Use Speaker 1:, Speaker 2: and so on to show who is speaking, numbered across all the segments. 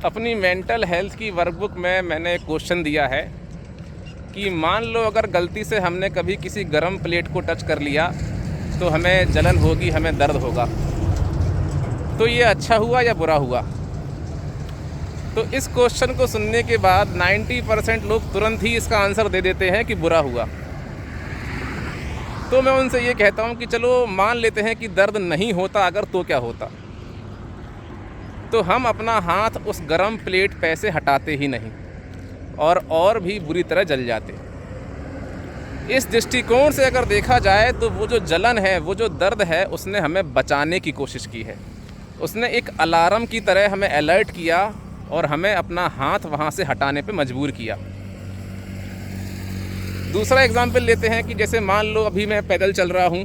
Speaker 1: अपनी mental health की workbook में मैंने एक क्वेश्चन दिया है कि मान लो अगर गलती से हमने कभी किसी गर्म प्लेट को टच कर लिया तो हमें जलन होगी, हमें दर्द होगा। तो ये अच्छा हुआ या बुरा हुआ? तो इस क्वेश्चन को सुनने के बाद 90% लोग तुरंत ही इसका आंसर दे देते हैं कि बुरा हुआ। तो मैं उनसे ये कहता हूँ कि चलो मान लेते हैं कि दर्द नहीं होता, अगर तो क्या होता? तो हम अपना हाथ उस गरम प्लेट पे से हटाते ही नहीं और भी बुरी तरह जल जाते। इस दृष्टिकोण से अगर देखा जाए तो वो जो जलन है, वो जो दर्द है, उसने हमें बचाने की कोशिश की है। उसने एक अलार्म की तरह हमें अलर्ट किया और हमें अपना हाथ वहाँ से हटाने पे मजबूर किया। दूसरा एग्जाम्पल लेते हैं कि जैसे मान लो अभी मैं पैदल चल रहा हूँ,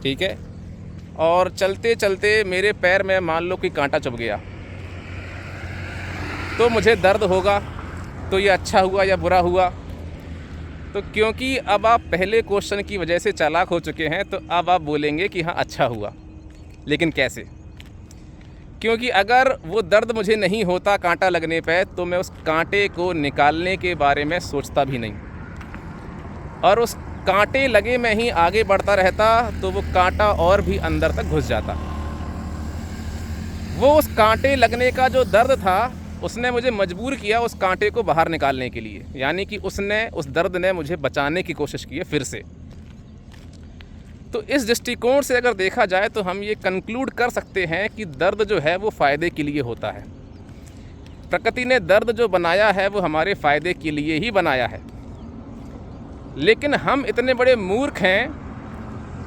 Speaker 1: ठीक है, और चलते चलते मेरे पैर में मान लो कि कांटा चुभ गया, तो मुझे दर्द होगा। तो ये अच्छा हुआ या बुरा हुआ? तो क्योंकि अब आप पहले क्वेश्चन की वजह से चालाक हो चुके हैं, तो अब आप बोलेंगे कि हाँ अच्छा हुआ। लेकिन कैसे? क्योंकि अगर वो दर्द मुझे नहीं होता कांटा लगने पे, तो मैं उस कांटे को निकालने के बारे में सोचता भी नहीं, और उस कांटे लगे में ही आगे बढ़ता रहता, तो वो कांटा और भी अंदर तक घुस जाता। वो उस कांटे लगने का जो दर्द था, उसने मुझे मजबूर किया उस कांटे को बाहर निकालने के लिए, यानी कि उस दर्द ने मुझे बचाने की कोशिश की है फिर से। तो इस दृष्टिकोण से अगर देखा जाए तो हम ये कंक्लूड कर सकते हैं कि दर्द जो है वो फ़ायदे के लिए होता है। प्रकृति ने दर्द जो बनाया है वो हमारे फ़ायदे के लिए ही बनाया है। लेकिन हम इतने बड़े मूर्ख हैं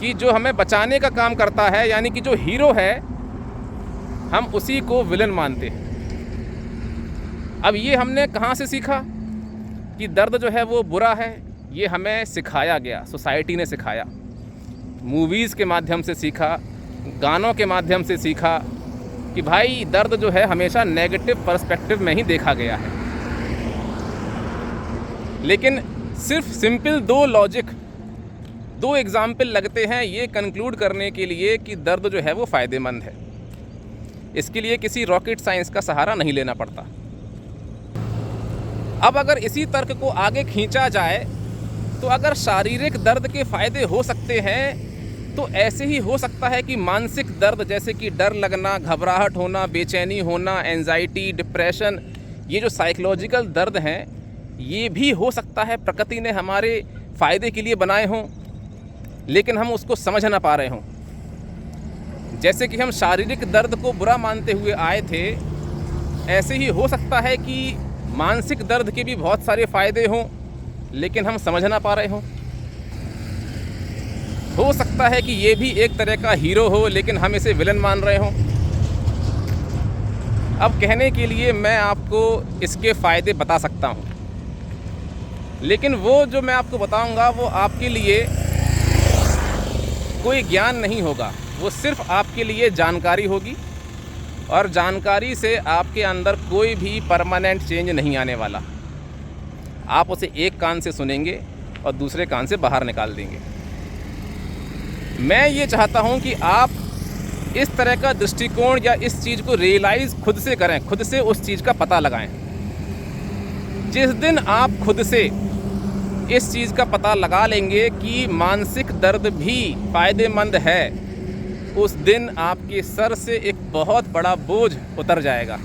Speaker 1: कि जो हमें बचाने का काम करता है, यानी कि जो हीरो है, हम उसी को विलन मानते हैं। अब ये हमने कहाँ से सीखा कि दर्द जो है वो बुरा है? ये हमें सिखाया गया, सोसाइटी ने सिखाया। मूवीज़ के माध्यम से सीखा, गानों के माध्यम से सीखा कि भाई दर्द जो है हमेशा नेगेटिव पर्सपेक्टिव में ही देखा गया है। लेकिन सिर्फ सिंपल दो एग्जाम्पल लगते हैं ये कंक्लूड करने के लिए कि दर्द जो है वो फ़ायदेमंद है। इसके लिए किसी रॉकेट साइंस का सहारा नहीं लेना पड़ता। अब अगर इसी तर्क को आगे खींचा जाए तो अगर शारीरिक दर्द के फ़ायदे हो सकते हैं, तो ऐसे ही हो सकता है कि मानसिक दर्द, जैसे कि डर लगना, घबराहट होना, बेचैनी होना, एंजाइटी, डिप्रेशन, ये जो साइकोलॉजिकल दर्द हैं, ये भी हो सकता है प्रकृति ने हमारे फ़ायदे के लिए बनाए हों, लेकिन हम उसको समझ ना पा रहे हों। जैसे कि हम शारीरिक दर्द को बुरा मानते हुए आए थे, ऐसे ही हो सकता है कि मानसिक दर्द के भी बहुत सारे फ़ायदे हों, लेकिन हम समझ ना पा रहे हों। हो सकता है कि ये भी एक तरह का हीरो हो, लेकिन हम इसे विलन मान रहे हों। अब कहने के लिए मैं आपको इसके फ़ायदे बता सकता हूँ, लेकिन वो जो मैं आपको बताऊँगा वो आपके लिए कोई ज्ञान नहीं होगा, वो सिर्फ आपके लिए जानकारी होगी, और जानकारी से आपके अंदर कोई भी परमानेंट चेंज नहीं आने वाला। आप उसे एक कान से सुनेंगे और दूसरे कान से बाहर निकाल देंगे। मैं ये चाहता हूँ कि आप इस तरह का दृष्टिकोण या इस चीज़ को रियलाइज़ खुद से करें, खुद से उस चीज़ का पता लगाएं। जिस दिन आप खुद से इस चीज़ का पता लगा लेंगे कि मानसिक दर्द भी फ़ायदेमंद है, उस दिन आपके सर से एक बहुत बड़ा बोझ उतर जाएगा।